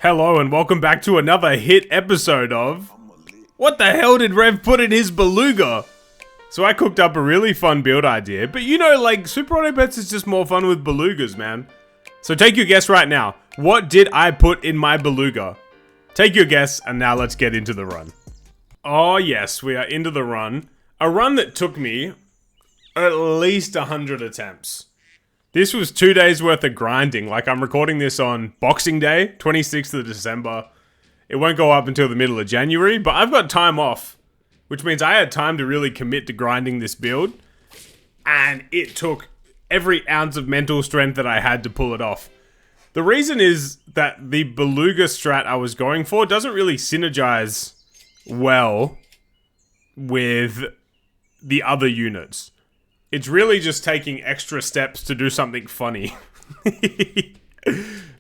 Hello and welcome back to another hit episode of... What the hell did Rev put in his Beluga? So I cooked up a really fun build idea, but you know, like, Super Auto Pets is just more fun with Belugas, man. So take your guess right now. What did I put in my Beluga? Take your guess, and now let's get into the run. Oh yes, we are into the run. A run that took me at least 100 attempts. This was 2 days worth of grinding. Like, I'm recording this on Boxing Day, 26th of December. It won't go up until the middle of January, but I've got time off, which means I had time to really commit to grinding this build, and it took every ounce of mental strength that I had to pull it off. The reason is that the Beluga strat I was going for doesn't really synergize well with the other units. It's really just taking extra steps to do something funny.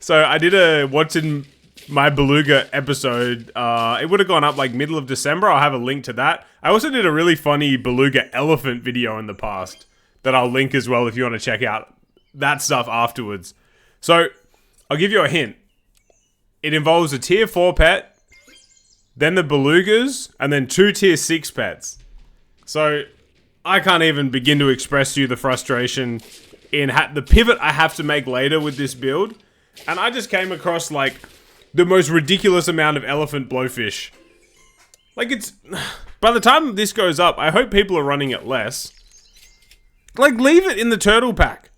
So I did a What's in My Beluga episode. It would have gone up like middle of December. I'll have a link to that. I also did a really funny Beluga elephant video in the past that I'll link as well if you want to check out that stuff afterwards. So I'll give you a hint. It involves a tier 4 pet, then the Belugas, and then 2 tier 6 pets. So I can't even begin to express to you the frustration in the pivot I have to make later with this build. And I just came across, like, the most ridiculous amount of elephant blowfish. Like, it's... By the time this goes up, I hope people are running it less. Like, leave it in the turtle pack.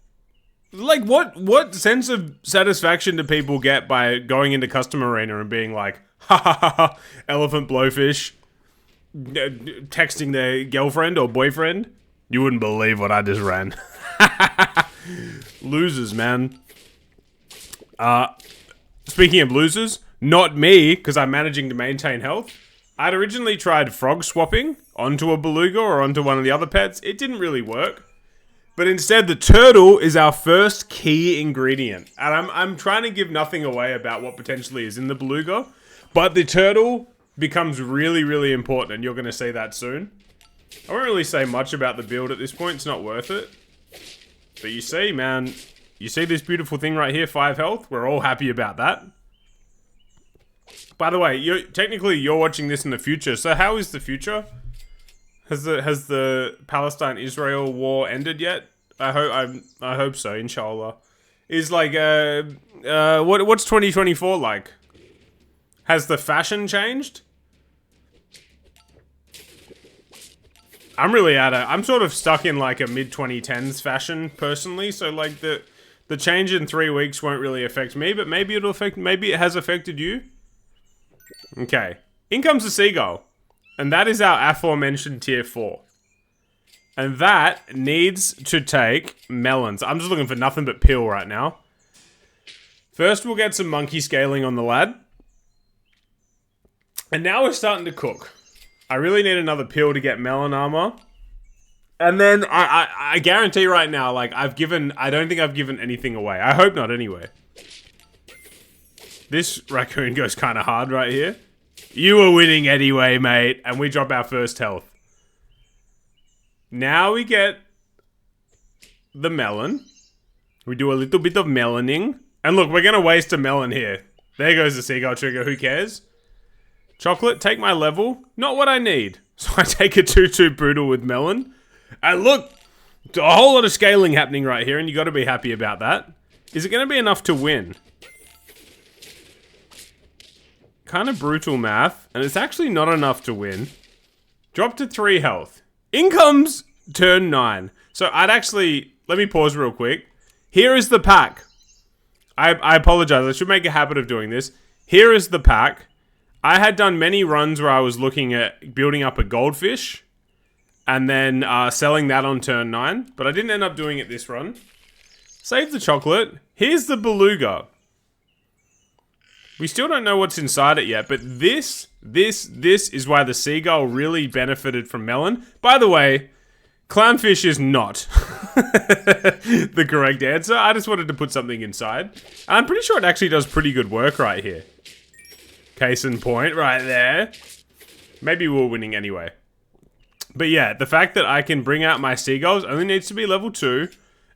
Like, what sense of satisfaction do people get by going into Custom Arena and being like, ha ha ha ha, elephant blowfish, texting their girlfriend or boyfriend? You wouldn't believe what I just ran. Losers, man. Speaking of losers, not me, because I'm managing to maintain health. I'd originally tried frog swapping onto a Beluga or onto one of the other pets. It didn't really work. But instead, the turtle is our first key ingredient. And I'm trying to give nothing away about what potentially is in the Beluga. But the turtle becomes really, really important, and you're going to see that soon. I won't really say much about the build at this point. It's not worth it. But you see, man, you see this beautiful thing right here, 5 health? We're all happy about that. By the way, technically you're watching this in the future, so how is the future? Has the Palestine-Israel war ended yet? I hope so, inshallah. Is like what's 2024 like? Has the fashion changed? I'm sort of stuck in like a mid-2010s fashion personally, so like the change in 3 weeks won't really affect me, but maybe it has affected you. Okay. In comes the seagull. And that is our aforementioned tier 4. And that needs to take melons. I'm just looking for nothing but peel right now. First, we'll get some monkey scaling on the lad. And now we're starting to cook. I really need another peel to get melon armor. And then, I guarantee right now, like, I don't think I've given anything away. I hope not, anyway. This raccoon goes kind of hard right here. You were winning anyway, mate. And we drop our first health. Now we get the melon. We do a little bit of meloning. And look, we're going to waste a melon here. There goes the seagull trigger. Who cares? Chocolate, take my level. Not what I need. So I take a 2-2 brutal with melon. And look, a whole lot of scaling happening right here, and you got to be happy about that. Is it going to be enough to win? Kind of brutal math, and it's actually not enough to win. Drop to 3 health. In comes turn 9. So I'd actually... Let me pause real quick. Here is the pack. I apologize. I should make a habit of doing this. Here is the pack. I had done many runs where I was looking at building up a goldfish and then selling that on turn 9, but I didn't end up doing it this run. Save the chocolate. Here's the Beluga. We still don't know what's inside it yet, but this is why the seagull really benefited from melon. By the way, clownfish is not the correct answer. I just wanted to put something inside. I'm pretty sure it actually does pretty good work right here. Case in point, right there. Maybe we're winning anyway. But yeah, the fact that I can bring out my seagulls only needs to be level 2.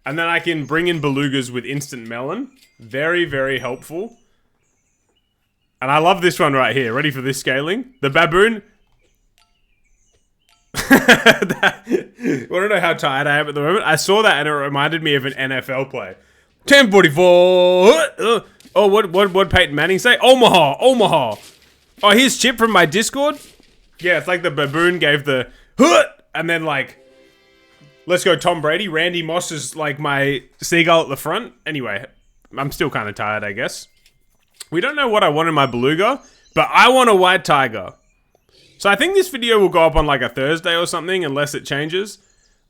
And then I can bring in belugas with instant melon. Very, very helpful. And I love this one right here. Ready for this scaling? The baboon. I don't know how tired I am at the moment. I saw that and it reminded me of an NFL play. 10:44. Oh, what Peyton Manning say? Omaha, Omaha. Oh, here's Chip from my Discord. Yeah, it's like the baboon gave the and then like, let's go Tom Brady. Randy Moss is like my seagull at the front. Anyway, I'm still kind of tired, I guess. We don't know what I want in my beluga, but I want a white tiger. So I think this video will go up on like a Thursday or something, unless it changes.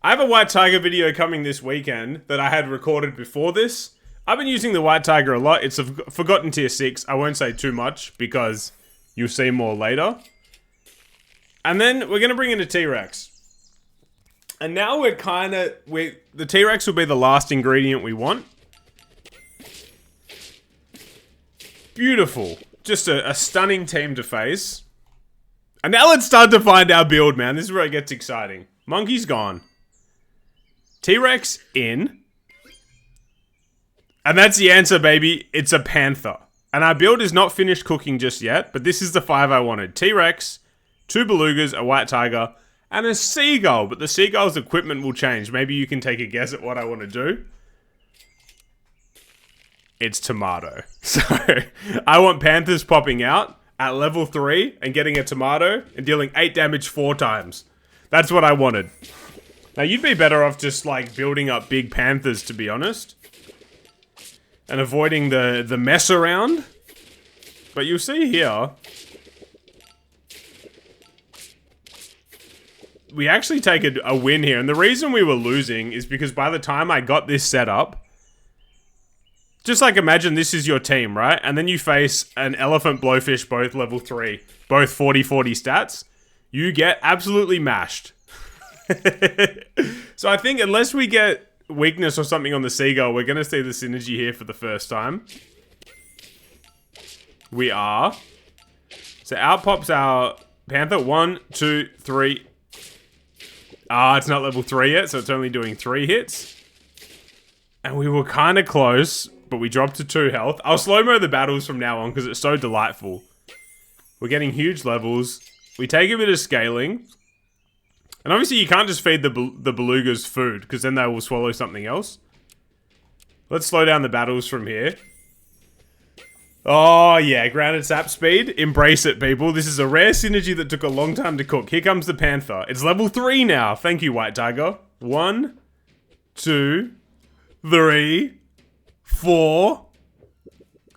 I have a white tiger video coming this weekend that I had recorded before this. I've been using the white tiger a lot. It's a forgotten tier 6. I won't say too much because you'll see more later. And then we're going to bring in a T-Rex. And now we're kind of... the T-Rex will be the last ingredient we want. Beautiful. Just a stunning team to face. And now let's start to find our build, man. This is where it gets exciting. Monkey's gone. T-Rex in. And that's the answer, baby. It's a panther. And our build is not finished cooking just yet, but this is the 5 I wanted. T-Rex, 2 belugas, a white tiger, and a seagull. But the seagull's equipment will change. Maybe you can take a guess at what I want to do. It's tomato. So, I want panthers popping out at level 3 and getting a tomato and dealing 8 damage 4 times. That's what I wanted. Now, you'd be better off just, like, building up big panthers, to be honest. And avoiding the mess around. But you'll see here... we actually take a win here. And the reason we were losing is because by the time I got this set up... just like imagine this is your team, right? And then you face an elephant blowfish, both level 3. Both 40-40 stats. You get absolutely mashed. So I think unless we get weakness or something on the seagull, we're going to see the synergy here for the first time. We are. So out pops our panther. 1, 2, 3. Ah, it's not level 3 yet, so it's only doing 3 hits. And we were kind of close, but we dropped to 2 health. I'll slow-mo the battles from now on because it's so delightful. We're getting huge levels. We take a bit of scaling. And obviously you can't just feed the belugas food, because then they will swallow something else. Let's slow down the battles from here. Oh yeah, grounded sap speed. Embrace it, people. This is a rare synergy that took a long time to cook. Here comes the panther. It's level 3 now. Thank you, white tiger. 1, 2, 3, 4.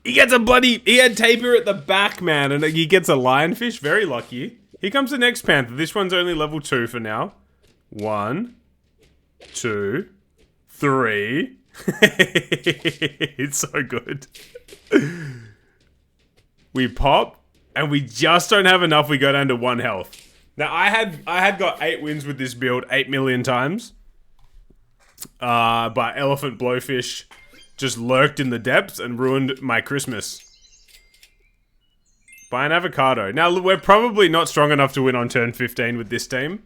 He gets a bloody... he had taper at the back, man. And he gets a lionfish. Very lucky. Here comes the next panther. This one's only level 2 for now. 1, 2, 3. It's so good. We pop, and we just don't have enough. We go down to 1 health. Now, I had got 8 wins with this build 8 million times. But elephant blowfish just lurked in the depths and ruined my Christmas. Buy an avocado. Now, we're probably not strong enough to win on turn 15 with this team.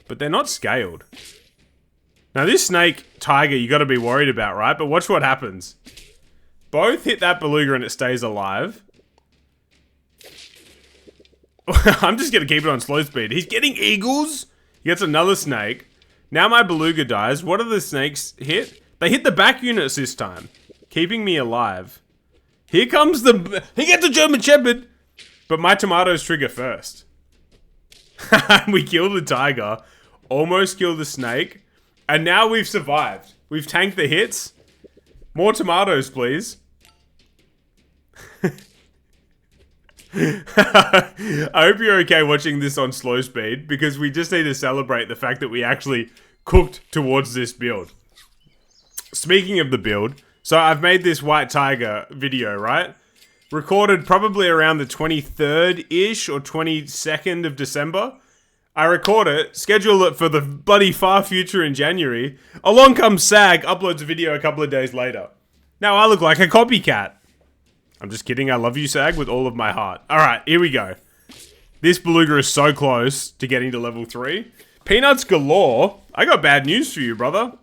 But they're not scaled. Now, this snake tiger you got to be worried about, right? But watch what happens. Both hit that beluga and it stays alive. I'm just going to keep it on slow speed. He's getting eagles. He gets another snake. Now my beluga dies. What do the snakes hit? They hit the back units this time. Keeping me alive. Here comes the... he gets a German Shepherd. But my tomatoes trigger first. We kill the tiger. Almost kill the snake. And now we've survived. We've tanked the hits. More tomatoes, please. I hope you're okay watching this on slow speed, because we just need to celebrate the fact that we actually cooked towards this build. Speaking of the build, so I've made this white tiger video, right? Recorded probably around the 23rd-ish or 22nd of December. I record it, schedule it for the bloody far future in January. Along comes SAG, uploads a video a couple of days later. Now I look like a copycat. I'm just kidding, I love you, SAG, with all of my heart. Alright, here we go. This beluga is so close to getting to level 3. Peanuts galore. I got bad news for you, brother.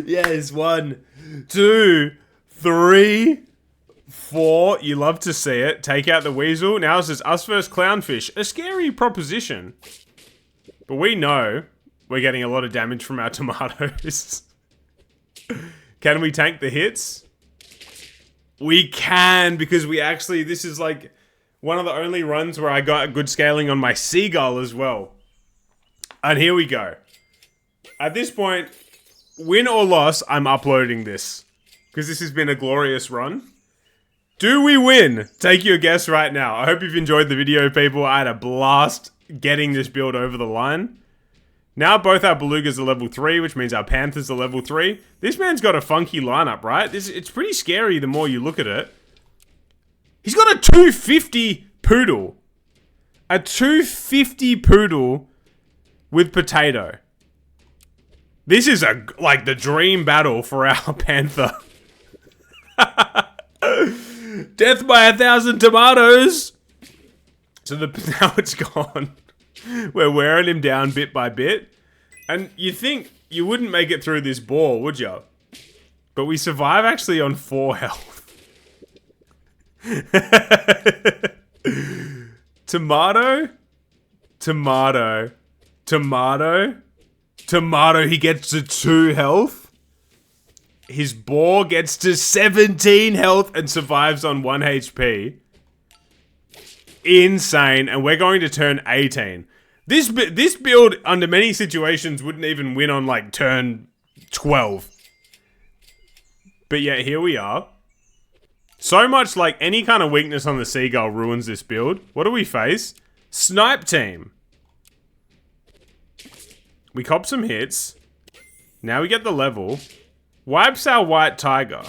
Yes, 1, 2, 3, 4. You love to see it. Take out the weasel. Now it's just us versus clownfish. A scary proposition. But we know we're getting a lot of damage from our tomatoes. Can we tank the hits? We can, because we actually, this is like one of the only runs where I got good scaling on my seagull as well. And here we go. At this point, win or loss, I'm uploading this. Because this has been a glorious run. Do we win? Take your guess right now. I hope you've enjoyed the video, people. I had a blast getting this build over the line. Now both our Belugas are level 3, which means our Panthers are level 3. This man's got a funky lineup, right? It's pretty scary the more you look at it. He's got a 250 poodle. A 250 poodle with potato. This is like the dream battle for our Panther. Death by 1,000 tomatoes. So now it's gone. We're wearing him down bit by bit. And you think you wouldn't make it through this ball, would you? But we survive actually on 4 health. Tomato. Tomato. Tomato. Tomato, he gets to 2 health. His boar gets to 17 health and survives on 1 HP. Insane. And we're going to turn 18. This build, under many situations, wouldn't even win on, like, turn 12. But yet, here we are. So much, like, any kind of weakness on the seagull ruins this build. What do we face? Snipe team. We cop some hits. Now we get the level. Wipes our white tiger.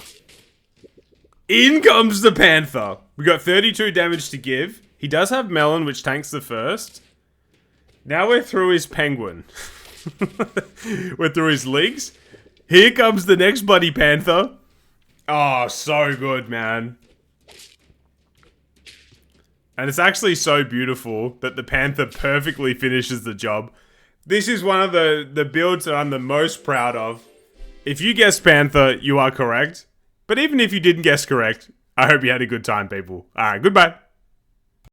In comes the panther. We got 32 damage to give. He does have melon, which tanks the first. Now we're through his penguin. We're through his legs. Here comes the next bloody panther. Oh, so good, man. And it's actually so beautiful that the panther perfectly finishes the job. This is one of the builds that I'm the most proud of. If you guessed panther, you are correct. But even if you didn't guess correct, I hope you had a good time, people. Alright, goodbye.